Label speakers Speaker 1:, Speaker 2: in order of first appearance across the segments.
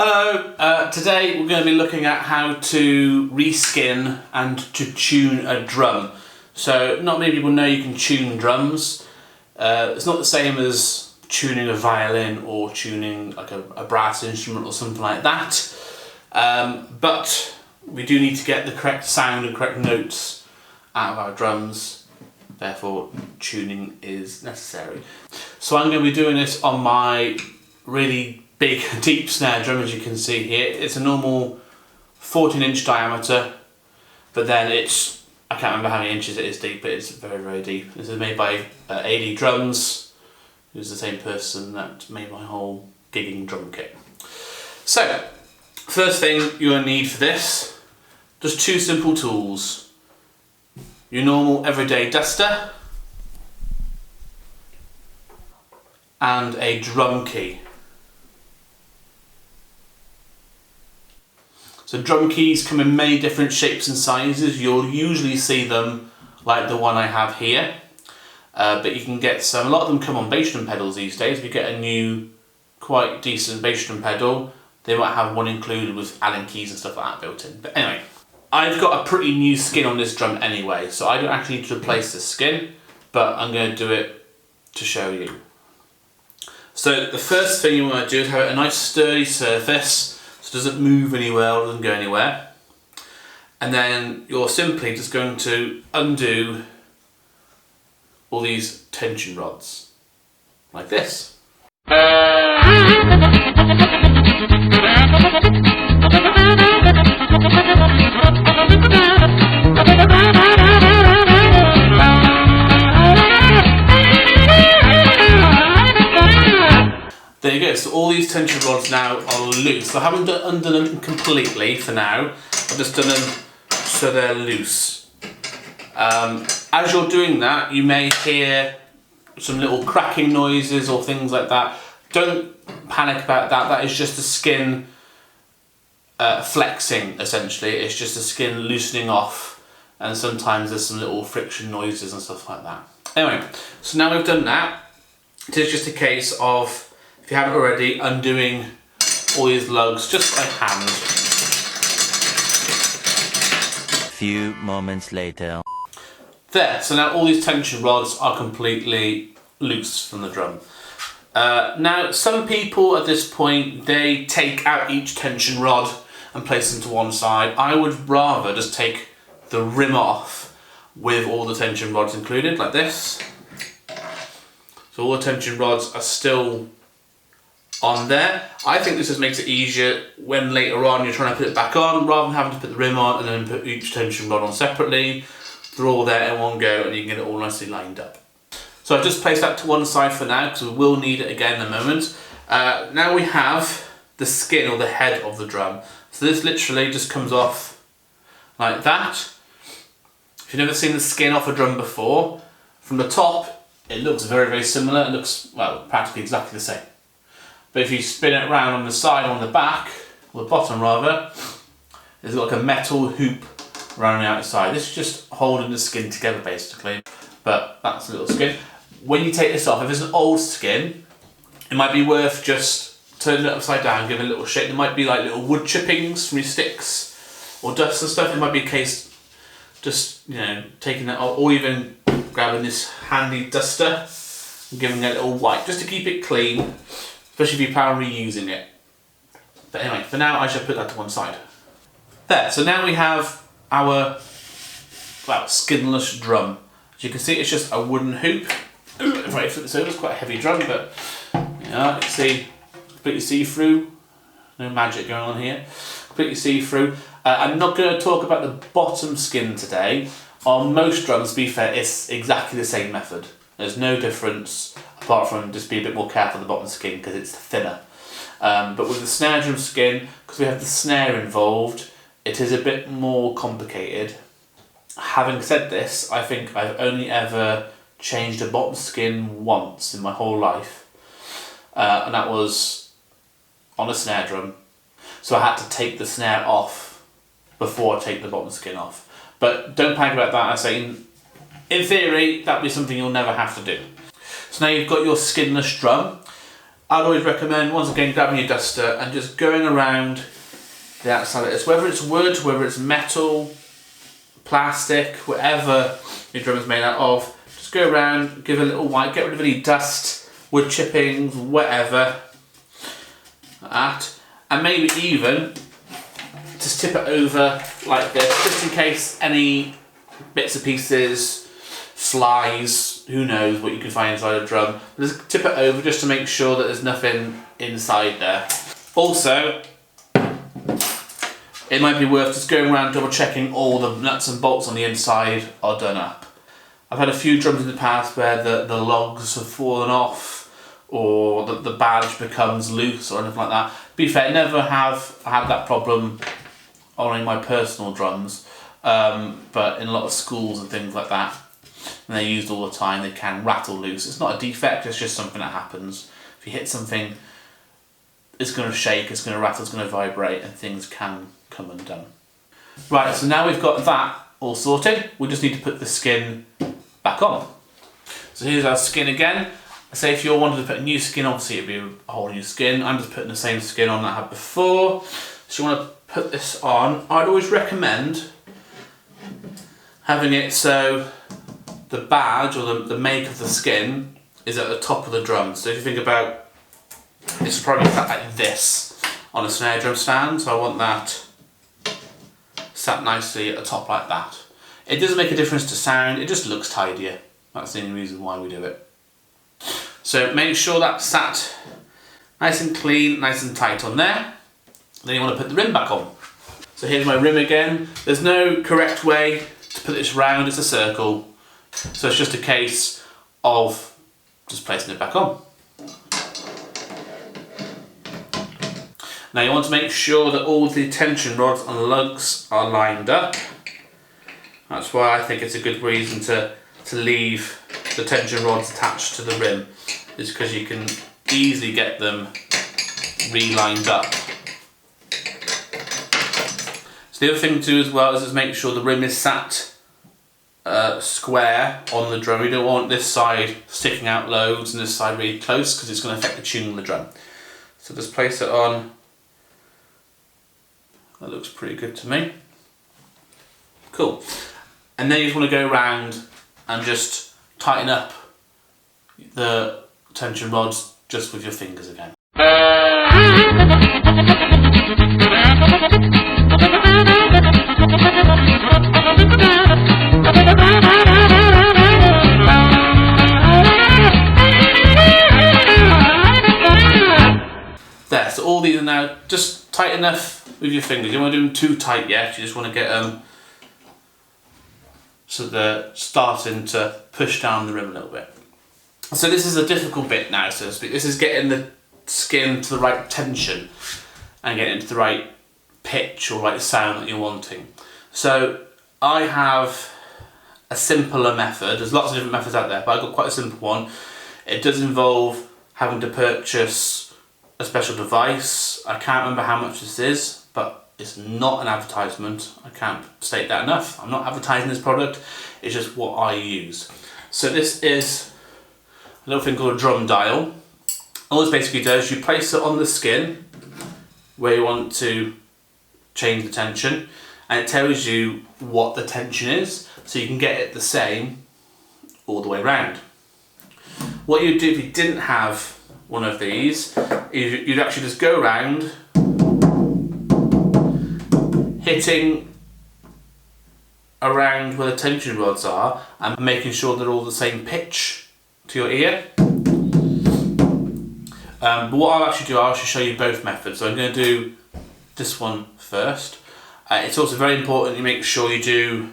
Speaker 1: Hello, today we're going to be looking at how to reskin and to tune a drum. So not many people know you can tune drums. It's not the same as tuning a violin or tuning like a brass instrument or something like that. But we do need to get the correct sound and correct notes out of our drums. Therefore tuning is necessary. So I'm going to be doing this on my really big deep snare drum, as you can see here. It's a normal 14-inch diameter, but then it's, I can't remember how many inches it is deep, but it's very, very deep. This is made by AD Drums, who's the same person that made my whole gigging drum kit. So, first thing you're going to need for this, just two simple tools. Your normal everyday duster and a drum key. So drum keys come in many different shapes and sizes. You'll usually see them like the one I have here, but you can get some, a lot of them come on bass drum pedals these days. If you get a new, quite decent bass drum pedal, they might have one included with Allen keys and stuff like that built in. But anyway, I've got a pretty new skin on this drum anyway, so I don't actually need to replace the skin, but I'm going to do it to show you. So the first thing you want to do is have a nice sturdy surface, so it doesn't move anywhere or doesn't go anywhere. And then you're simply just going to undo all these tension rods, like this. There you go, so all these tension rods now are loose. So I haven't undone them completely for now, I've just done them so they're loose. As you're doing that, you may hear some little cracking noises or things like that. Don't panic about that, that is just the skin flexing essentially. It's just the skin loosening off, and sometimes there's some little friction noises and stuff like that. Anyway, so now we've done that, it is just a case of, if you haven't already, undoing all these lugs just by hand.
Speaker 2: A few moments later.
Speaker 1: There, so now all these tension rods are completely loose from the drum. Now, some people at this point, they take out each tension rod and place them to one side. I would rather just take the rim off with all the tension rods included, like this. So all the tension rods are still on there. I think this just makes it easier when later on you're trying to put it back on, rather than having to put the rim on and then put each tension rod on separately. They're all there in one go and you can get it all nicely lined up. So I've just placed that to one side for now because we will need it again in a moment. Now we have the skin or the head of the drum. So this literally just comes off like that. If you've never seen the skin off a drum before, from the top it looks very, very similar. It looks, well, practically exactly the same. But if you spin it around on the side or on the back, or the bottom rather, there's like a metal hoop around the outside. This is just holding the skin together basically, but that's a little skin. When you take this off, if it's an old skin, it might be worth just turning it upside down, giving it a little shake. There might be like little wood chippings from your sticks or dust and stuff. It might be a case just, you know, taking that off, or even grabbing this handy duster and giving it a little wipe, just to keep it clean. Especially if you plan on reusing it. But anyway, for now I shall put that to one side. There, so now we have our, well, skinless drum. As you can see, it's just a wooden hoop. If I flip this over, it's quite a heavy drum, but yeah, you can see, completely see-through. No magic going on here. Completely see-through. I'm not going to talk about the bottom skin today. On most drums, to be fair, it's exactly the same method. There's no difference, apart from just be a bit more careful of the bottom skin because it's thinner. But with the snare drum skin, because we have the snare involved, it is a bit more complicated. Having said this, I think I've only ever changed a bottom skin once in my whole life. And that was on a snare drum. So I had to take the snare off before I take the bottom skin off. But don't panic about that. I say, in theory, that'd be something you'll never have to do. So now you've got your skinless drum. I'd always recommend, once again, grabbing your duster and just going around the outside of this. Whether it's wood, whether it's metal, plastic, whatever your drum is made out of, just go around, give it a little wipe, get rid of any dust, wood chippings, whatever. Like that. And maybe even just tip it over like this, just in case any bits and pieces, flies, who knows what you can find inside a drum. Just tip it over just to make sure that there's nothing inside there. Also, it might be worth just going around double checking all the nuts and bolts on the inside are done up. I've had a few drums in the past where the logs have fallen off, or the badge becomes loose or anything like that. To be fair, never have had that problem on any of my personal drums, but in a lot of schools and things like that, and they're used all the time, they can rattle loose. It's not a defect, it's just something that happens. If you hit something, it's going to shake, it's going to rattle, it's going to vibrate, and things can come undone. Right, so now we've got that all sorted, we just need to put the skin back on. So here's our skin again. Say if you wanted to put a new skin, obviously it'd be a whole new skin. I'm just putting the same skin on that I had before. So you want to put this on. I'd always recommend having it so the badge or the make of the skin is at the top of the drum. So if you think about, it's probably sat like this on a snare drum stand. So I want that sat nicely at the top like that. It doesn't make a difference to sound, it just looks tidier. That's the only reason why we do it. So make sure that's sat nice and clean, nice and tight on there. Then you want to put the rim back on. So here's my rim again. There's no correct way to put this round, it's a circle. So it's just a case of just placing it back on. Now you want to make sure that all the tension rods and lugs are lined up. That's why I think it's a good reason to leave the tension rods attached to the rim, is because you can easily get them re-lined up. So the other thing to do as well is just make sure the rim is sat square on the drum. You don't want this side sticking out loads and this side really close, because it's going to affect the tuning of the drum. So just place it on. That looks pretty good to me. Cool. And then you just want to go around and just tighten up the tension rods just with your fingers again. There, so all these are now just tight enough with your fingers. You don't want to do them too tight yet, you just want to get them so they're starting to push down the rim a little bit. So this is a difficult bit now, so to speak. This is getting the skin to the right tension and getting it to the right pitch or right sound that you're wanting. So I have a simpler method. There's lots of different methods out there, but I've got quite a simple one. It does involve having to purchase a special device. I can't remember how much this is, but it's not an advertisement. I can't state that enough. I'm not advertising this product, it's just what I use. So this is a little thing called a drum dial. All this basically does, you place it on the skin where you want to change the tension, and it tells you what the tension is, so you can get it the same all the way around. What you'd do if you didn't have one of these, you'd actually just go around hitting around where the tension rods are and making sure they're all the same pitch to your ear. But what I'll actually do, I'll actually show you both methods. So I'm going to do this one first. It's also very important you make sure you do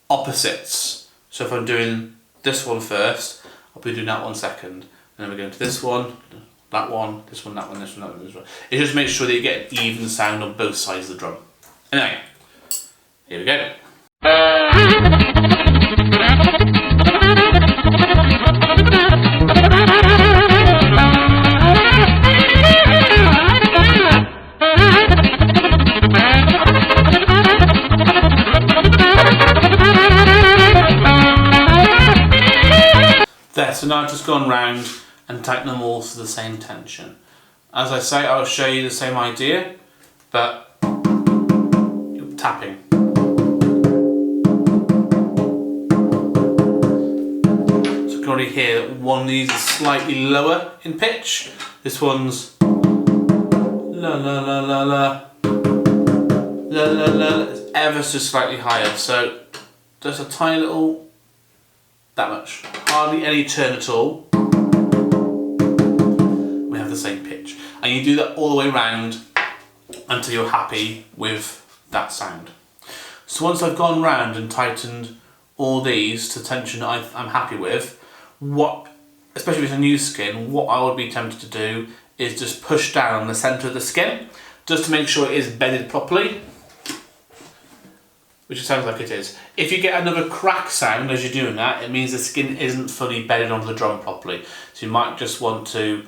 Speaker 1: opposites. So if I'm doing this one first, I'll be doing that one second. And then we're going to this one, that one, this one, that one, this one, that one, this one. It just makes sure that you get an even sound on both sides of the drum. Anyway, here we go. There, so now I've just gone round and tighten them all to the same tension. As I say, I'll show you the same idea, but tapping. So you can already hear that one of these is slightly lower in pitch. This one's la la la la la la la la. It's ever so slightly higher. So just a tiny little, that much. Hardly any turn at all. We have the same pitch. And you do that all the way around until you're happy with that sound. So once I've gone round and tightened all these to tension I'm happy with, especially with a new skin, what I would be tempted to do is just push down the centre of the skin, just to make sure it is bedded properly, which it sounds like it is. If you get another crack sound as you're doing that, it means the skin isn't fully bedded onto the drum properly. So you might just want to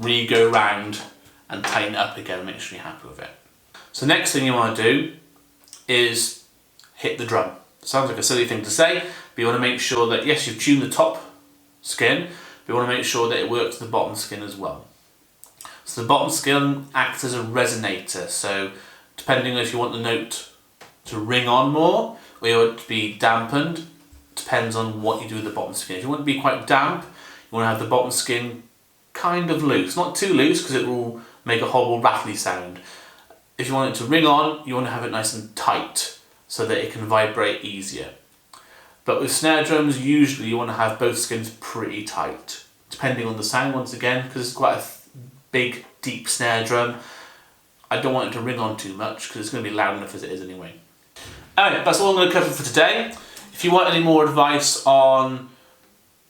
Speaker 1: re-go round and tighten it up again, make sure you're happy with it. So next thing you want to do is hit the drum. Sounds like a silly thing to say, but you want to make sure that, yes, you've tuned the top skin, but you want to make sure that it works the bottom skin as well. So the bottom skin acts as a resonator, so depending if you want the note to ring on more or you want it to be dampened, depends on what you do with the bottom skin. If you want it to be quite damp, you want to have the bottom skin kind of loose, not too loose because it will make a horrible rattly sound. If you want it to ring on, you want to have it nice and tight so that it can vibrate easier. But with snare drums, usually you want to have both skins pretty tight, depending on the sound once again, because it's quite a big, deep snare drum. I don't want it to ring on too much because it's going to be loud enough as it is anyway. Alright, that's all I'm going to cover for today. If you want any more advice on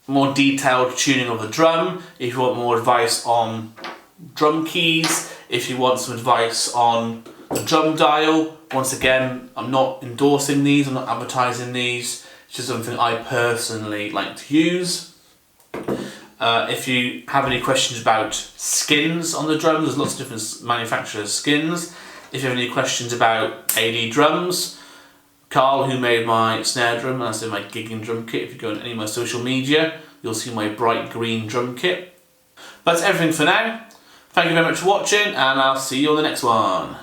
Speaker 1: more detailed tuning of the drum, if you want more advice on drum keys, if you want some advice on the drum dial, once again, I'm not endorsing these, I'm not advertising these, it's just something I personally like to use. If you have any questions about skins on the drums, there's lots of different manufacturers' skins. If you have any questions about AD drums, Carl, who made my snare drum, and that's in my gigging drum kit. If you go on any of my social media, you'll see my bright green drum kit. But that's everything for now. Thank you very much for watching, and I'll see you on the next one.